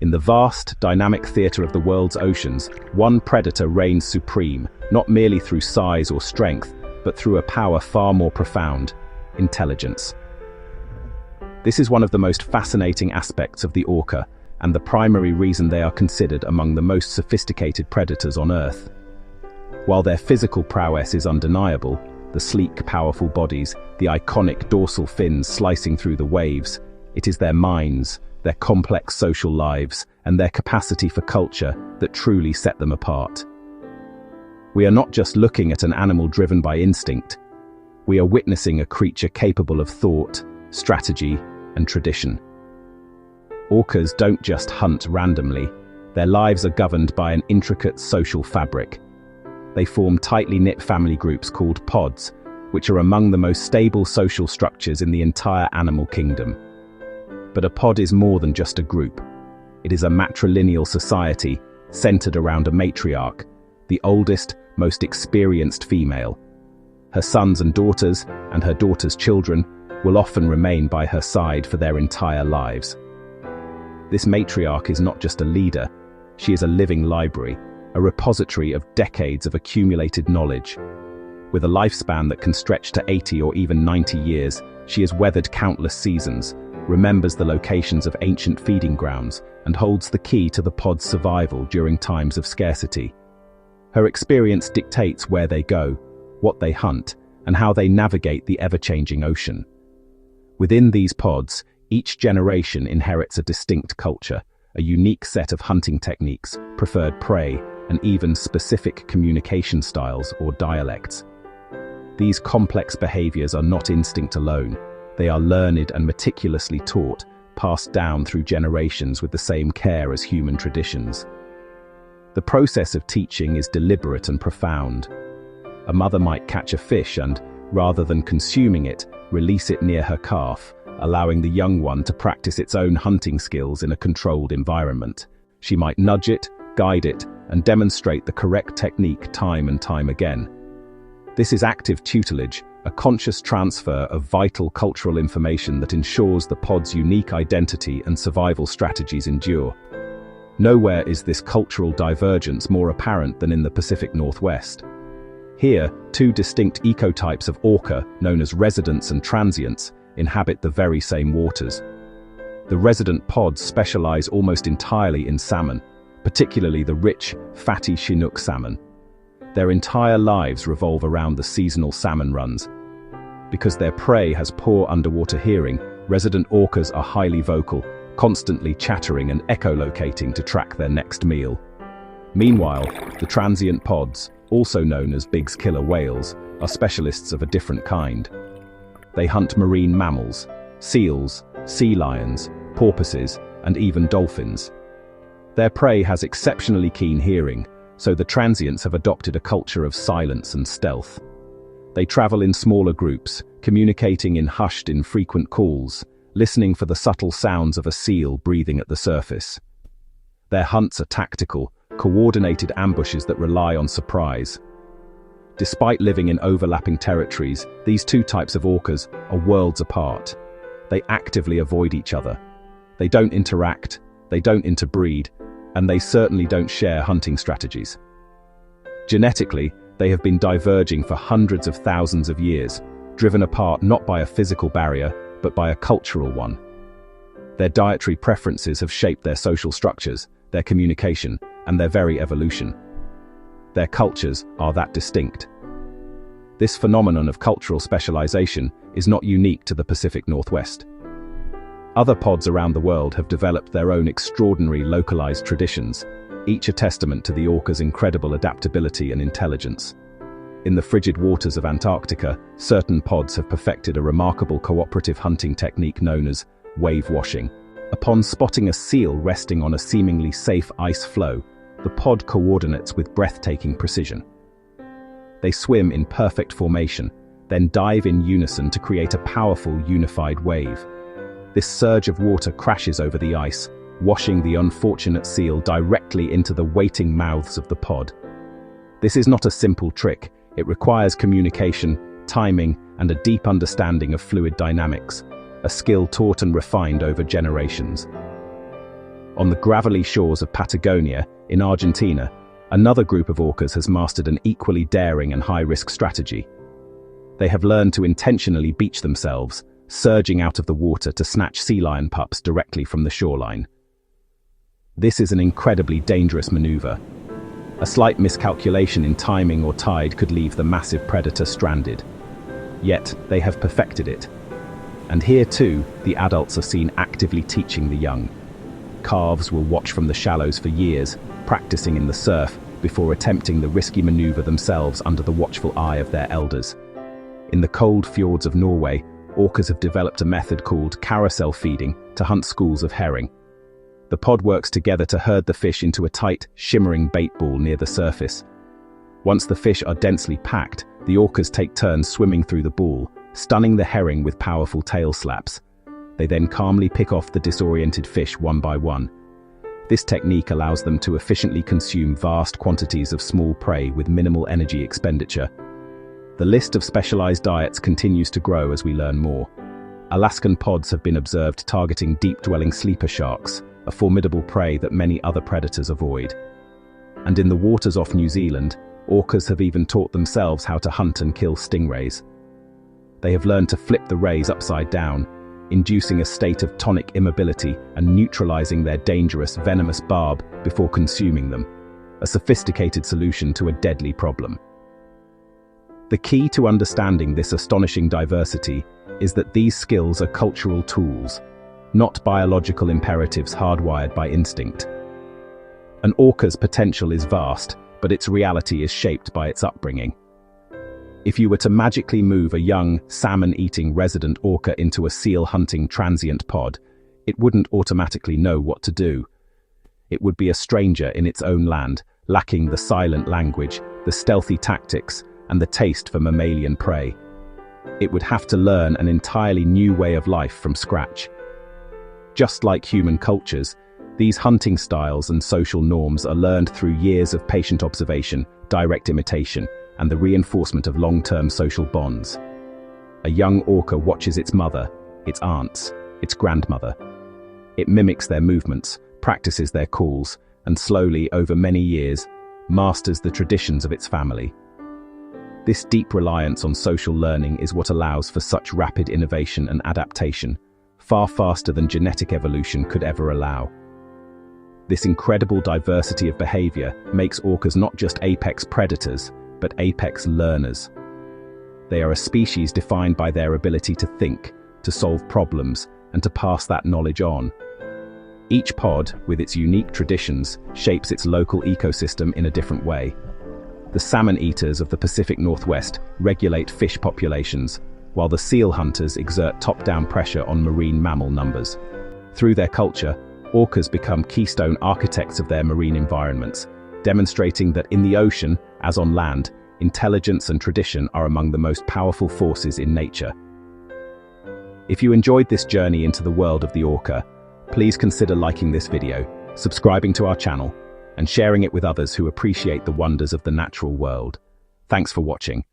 In the vast, dynamic theater of the world's oceans, one predator reigns supreme, not merely through size or strength, but through a power far more profound: intelligence. This is one of the most fascinating aspects of the orca, and the primary reason they are considered among the most sophisticated predators on Earth. While their physical prowess is undeniable, the sleek, powerful bodies, the iconic dorsal fins slicing through the waves, it is their minds, their complex social lives, and their capacity for culture that truly set them apart. We are not just looking at an animal driven by instinct. We are witnessing a creature capable of thought, strategy, and tradition. Orcas don't just hunt randomly. Their lives are governed by an intricate social fabric. They form tightly knit family groups called pods, which are among the most stable social structures in the entire animal kingdom. But a pod is more than just a group. It is a matrilineal society centered around a matriarch, the oldest, most experienced female. Her sons and daughters, and her daughters' children, will often remain by her side for their entire lives. This matriarch is not just a leader, she is a living library, a repository of decades of accumulated knowledge. With a lifespan that can stretch to 80 or even 90 years, she has weathered countless seasons, remembers the locations of ancient feeding grounds, and holds the key to the pod's survival during times of scarcity. Her experience dictates where they go, what they hunt, and how they navigate the ever-changing ocean. Within these pods, each generation inherits a distinct culture, a unique set of hunting techniques, preferred prey, and even specific communication styles or dialects. These complex behaviors are not instinct alone. They are learned and meticulously taught, passed down through generations with the same care as human traditions. The process of teaching is deliberate and profound. A mother might catch a fish and, rather than consuming it, release it near her calf, allowing the young one to practice its own hunting skills in a controlled environment. She might nudge it, guide it, and demonstrate the correct technique time and time again. This is active tutelage, a conscious transfer of vital cultural information that ensures the pod's unique identity and survival strategies endure. Nowhere is this cultural divergence more apparent than in the Pacific Northwest. Here, two distinct ecotypes of orca, known as residents and transients, inhabit the very same waters. The resident pods specialize almost entirely in salmon, particularly the rich, fatty Chinook salmon. Their entire lives revolve around the seasonal salmon runs. Because their prey has poor underwater hearing, resident orcas are highly vocal, constantly chattering and echolocating to track their next meal. Meanwhile, the transient pods, also known as Big's killer whales, are specialists of a different kind. They hunt marine mammals, seals, sea lions, porpoises, and even dolphins. Their prey has exceptionally keen hearing, so the transients have adopted a culture of silence and stealth. They travel in smaller groups, communicating in hushed, infrequent calls, listening for the subtle sounds of a seal breathing at the surface. Their hunts are tactical, coordinated ambushes that rely on surprise. Despite living in overlapping territories, these two types of orcas are worlds apart. They actively avoid each other. They don't interact, they don't interbreed, and they certainly don't share hunting strategies. Genetically, they have been diverging for hundreds of thousands of years, driven apart not by a physical barrier, but by a cultural one. Their dietary preferences have shaped their social structures, their communication, and their very evolution. Their cultures are that distinct. This phenomenon of cultural specialization is not unique to the Pacific Northwest. Other pods around the world have developed their own extraordinary localized traditions, each a testament to the orca's incredible adaptability and intelligence. In the frigid waters of Antarctica, certain pods have perfected a remarkable cooperative hunting technique known as wave washing. Upon spotting a seal resting on a seemingly safe ice floe, the pod coordinates with breathtaking precision. They swim in perfect formation, then dive in unison to create a powerful, unified wave. This surge of water crashes over the ice, washing the unfortunate seal directly into the waiting mouths of the pod. This is not a simple trick. It requires communication, timing, and a deep understanding of fluid dynamics, a skill taught and refined over generations. On the gravelly shores of Patagonia, in Argentina, another group of orcas has mastered an equally daring and high-risk strategy. They have learned to intentionally beach themselves, surging out of the water to snatch sea lion pups directly from the shoreline. This is an incredibly dangerous maneuver. A slight miscalculation in timing or tide could leave the massive predator stranded. Yet, they have perfected it. And here too, the adults are seen actively teaching the young. Calves will watch from the shallows for years, practicing in the surf, before attempting the risky maneuver themselves under the watchful eye of their elders. In the cold fjords of Norway, orcas have developed a method called carousel feeding to hunt schools of herring. The pod works together to herd the fish into a tight, shimmering bait ball near the surface. Once the fish are densely packed, the orcas take turns swimming through the ball, stunning the herring with powerful tail slaps. They then calmly pick off the disoriented fish one by one. This technique allows them to efficiently consume vast quantities of small prey with minimal energy expenditure. The list of specialized diets continues to grow as we learn more. Alaskan pods have been observed targeting deep-dwelling sleeper sharks, a formidable prey that many other predators avoid. And in the waters off New Zealand, orcas have even taught themselves how to hunt and kill stingrays. They have learned to flip the rays upside down, inducing a state of tonic immobility and neutralizing their dangerous, venomous barb before consuming them, a sophisticated solution to a deadly problem. The key to understanding this astonishing diversity is that these skills are cultural tools, not biological imperatives hardwired by instinct. An orca's potential is vast, but its reality is shaped by its upbringing. If you were to magically move a young, salmon-eating resident orca into a seal-hunting transient pod, it wouldn't automatically know what to do. It would be a stranger in its own land, lacking the silent language, the stealthy tactics, and the taste for mammalian prey. It would have to learn an entirely new way of life from scratch. Just like human cultures, these hunting styles and social norms are learned through years of patient observation, direct imitation, and the reinforcement of long-term social bonds. A young orca watches its mother, its aunts, its grandmother. It mimics their movements, practices their calls, and slowly, over many years, masters the traditions of its family. This deep reliance on social learning is what allows for such rapid innovation and adaptation, far faster than genetic evolution could ever allow. This incredible diversity of behavior makes orcas not just apex predators, but apex learners. They are a species defined by their ability to think, to solve problems, and to pass that knowledge on. Each pod, with its unique traditions, shapes its local ecosystem in a different way. The salmon eaters of the Pacific Northwest regulate fish populations, while the seal hunters exert top-down pressure on marine mammal numbers. Through their culture, orcas become keystone architects of their marine environments, demonstrating that in the ocean, as on land, intelligence and tradition are among the most powerful forces in nature. If you enjoyed this journey into the world of the orca, please consider liking this video, subscribing to our channel, and sharing it with others who appreciate the wonders of the natural world. Thanks for watching.